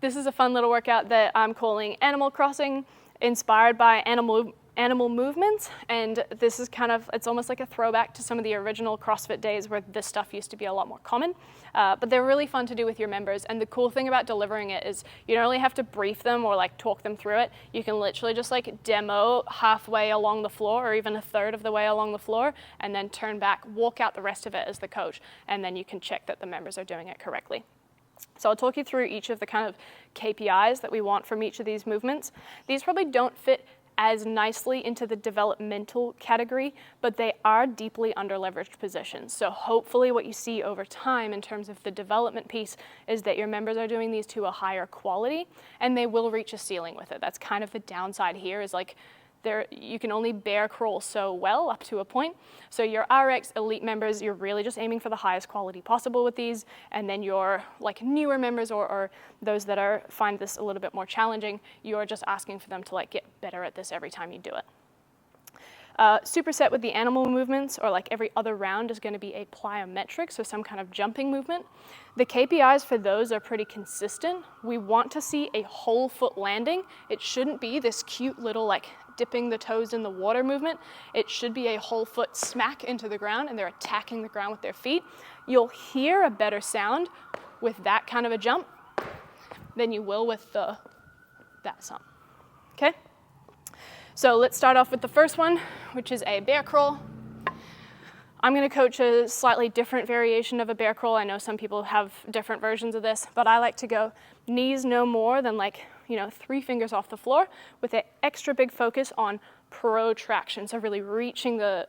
This is a fun little workout that I'm calling Animal Crossing, inspired by animal movements, and this is it's almost like a throwback to some of the original CrossFit days where this stuff used to be a lot more common, but they're really fun to do with your members. And the cool thing about delivering it is you don't really have to brief them or like talk them through it. You can literally just like demo halfway along the floor or even a third of the way along the floor, and then turn back, walk out the rest of it as the coach, and then you can check that the members are doing it correctly. So I'll talk you through each of the kind of KPIs that we want from each of these movements. These probably don't fit as nicely into the developmental category, but they are deeply under-leveraged positions. So hopefully what you see over time in terms of the development piece is that your members are doing these to a higher quality, and they will reach a ceiling with it. That's kind of the downside here, is like you can only bear crawl so well up to a point. So your RX elite members, you're really just aiming for the highest quality possible with these, and then your like newer members or those that find this a little bit more challenging, you're just asking for them to like get better at this every time you do it. Superset with the animal movements, or like every other round, is going to be a plyometric, so some kind of jumping movement. The KPIs for those are pretty consistent. We want to see a whole foot landing. It shouldn't be this cute little like dipping the toes in the water movement. It should be a whole foot smack into the ground and they're attacking the ground with their feet. You'll hear a better sound with that kind of a jump than you will with that sound. Okay? So let's start off with the first one, which is a bear crawl. I'm going to coach a slightly different variation of a bear crawl. I know some people have different versions of this, but I like to go knees no more than 3 fingers off the floor with an extra big focus on protraction. So really reaching the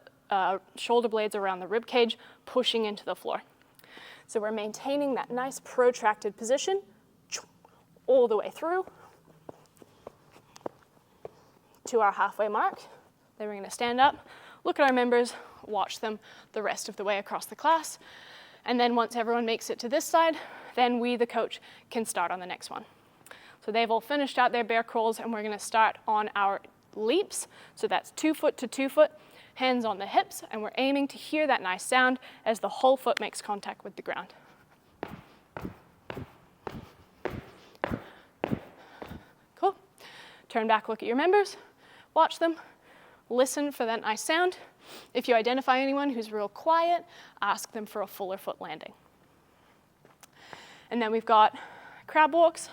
shoulder blades around the rib cage, pushing into the floor. So we're maintaining that nice protracted position all the way through to our halfway mark. Then we're going to stand up, look at our members, watch them the rest of the way across the class. And then once everyone makes it to this side, then we, the coach, can start on the next one. So they've all finished out their bear crawls, and we're going to start on our leaps. So that's 2 foot to 2 foot, hands on the hips, and we're aiming to hear that nice sound as the whole foot makes contact with the ground. Cool. Turn back, look at your members, watch them, listen for that nice sound. If you identify anyone who's real quiet, ask them for a fuller foot landing. And then we've got crab walks.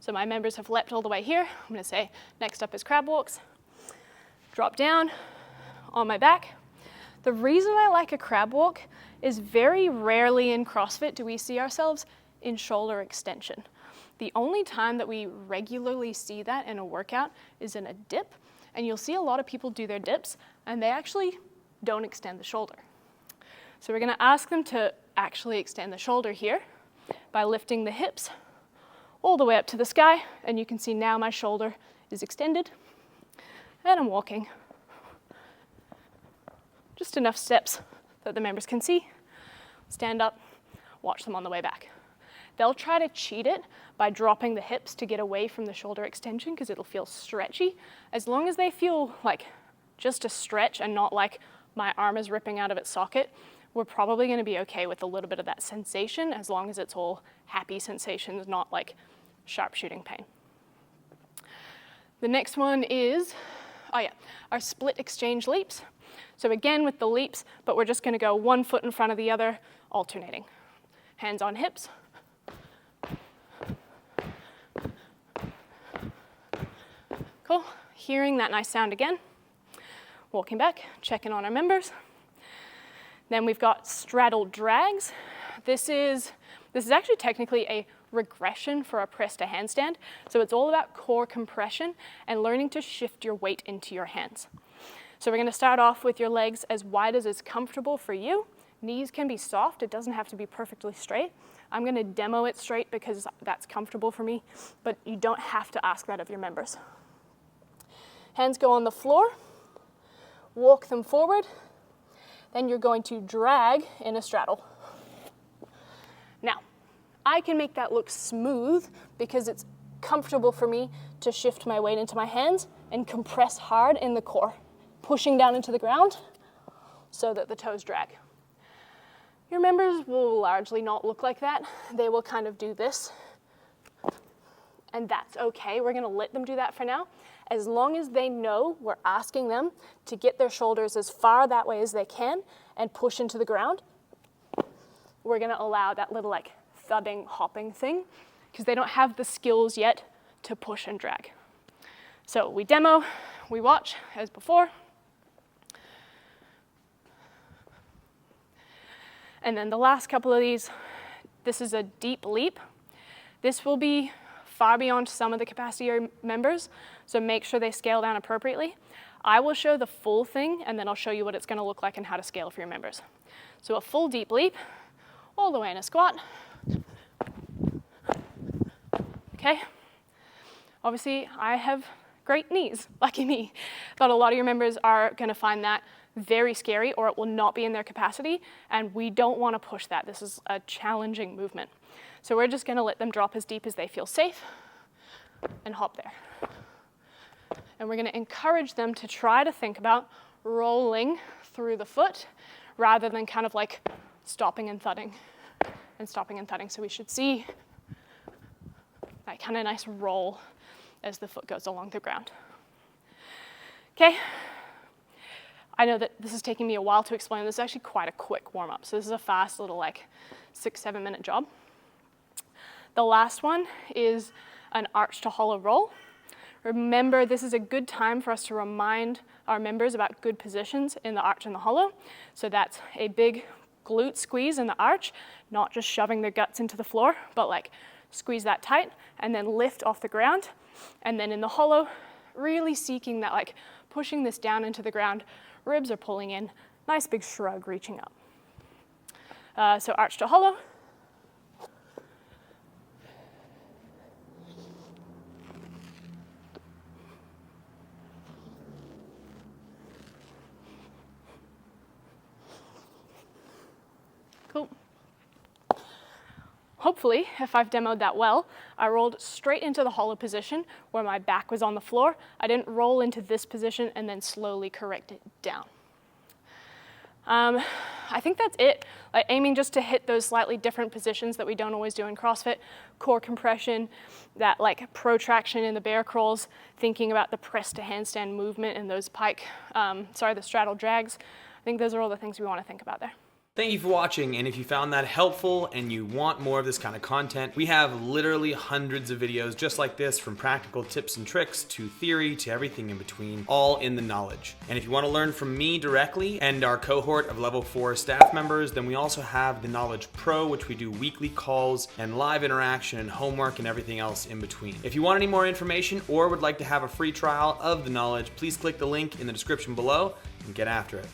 So my members have leapt all the way here. I'm going to say next up is crab walks. Drop down on my back. The reason I like a crab walk is very rarely in CrossFit do we see ourselves in shoulder extension. The only time that we regularly see that in a workout is in a dip, and you'll see a lot of people do their dips and they actually don't extend the shoulder. So we're going to ask them to actually extend the shoulder here by lifting the hips all the way up to the sky, and you can see now my shoulder is extended, and I'm walking. Just enough steps that the members can see. Stand up, watch them on the way back. They'll try to cheat it by dropping the hips to get away from the shoulder extension because it'll feel stretchy. As long as they feel like just a stretch and not like my arm is ripping out of its socket, we're probably going to be okay with a little bit of that sensation, as long as it's all happy sensations, not like sharp shooting pain. The next one is, our split exchange leaps. So again with the leaps, but we're just going to go 1 foot in front of the other, alternating. Hands on hips. Cool. Hearing that nice sound again. Walking back, checking on our members. Then we've got straddle drags. This is actually technically a regression for a press to handstand. So it's all about core compression and learning to shift your weight into your hands. So we're going to start off with your legs as wide as is comfortable for you. Knees can be soft. It doesn't have to be perfectly straight. I'm going to demo it straight because that's comfortable for me, but you don't have to ask that of your members. Hands go on the floor. Walk them forward. Then you're going to drag in a straddle. Now, I can make that look smooth because it's comfortable for me to shift my weight into my hands and compress hard in the core, pushing down into the ground so that the toes drag. Your members will largely not look like that. They will kind of do this and that's okay. We're gonna let them do that for now. As long as they know we're asking them to get their shoulders as far that way as they can and push into the ground, we're gonna allow that little like thudding, hopping thing, because they don't have the skills yet to push and drag. So we demo, we watch as before. And then the last couple of these, this is a deep leap. This will be far beyond some of the capacity members, so make sure they scale down appropriately. I will show the full thing, and then I'll show you what it's gonna look like and how to scale for your members. So a full deep leap, all the way in a squat. Okay. Obviously, I have great knees, lucky me. But a lot of your members are gonna find that very scary, or it will not be in their capacity, and we don't wanna push that. This is a challenging movement. So we're just gonna let them drop as deep as they feel safe and hop there. And we're gonna encourage them to try to think about rolling through the foot rather than kind of like stopping and thudding and stopping and thudding. So we should see that kind of nice roll as the foot goes along the ground. Okay. I know that this is taking me a while to explain. This is actually quite a quick warm-up. So this is a fast little like 6-7 minute job. The last one is an arch to hollow roll. Remember, this is a good time for us to remind our members about good positions in the arch and the hollow. So that's a big glute squeeze in the arch, not just shoving their guts into the floor, but like squeeze that tight and then lift off the ground. And then in the hollow, really seeking that like pushing this down into the ground, ribs are pulling in, nice big shrug reaching up. So arch to hollow. Cool. Hopefully, if I've demoed that well, I rolled straight into the hollow position where my back was on the floor. I didn't roll into this position and then slowly correct it down. I think that's it. Like aiming just to hit those slightly different positions that we don't always do in CrossFit. Core compression, that like protraction in the bear crawls, thinking about the press to handstand movement and those the straddle drags. I think those are all the things we want to think about there. Thank you for watching, and if you found that helpful and you want more of this kind of content, we have literally hundreds of videos just like this, from practical tips and tricks to theory to everything in between, all in the knowledge. And if you want to learn from me directly and our cohort of level 4 staff members, then we also have the Knowledge Pro, which we do weekly calls and live interaction and homework and everything else in between. If you want any more information or would like to have a free trial of the knowledge, please click the link in the description below and get after it.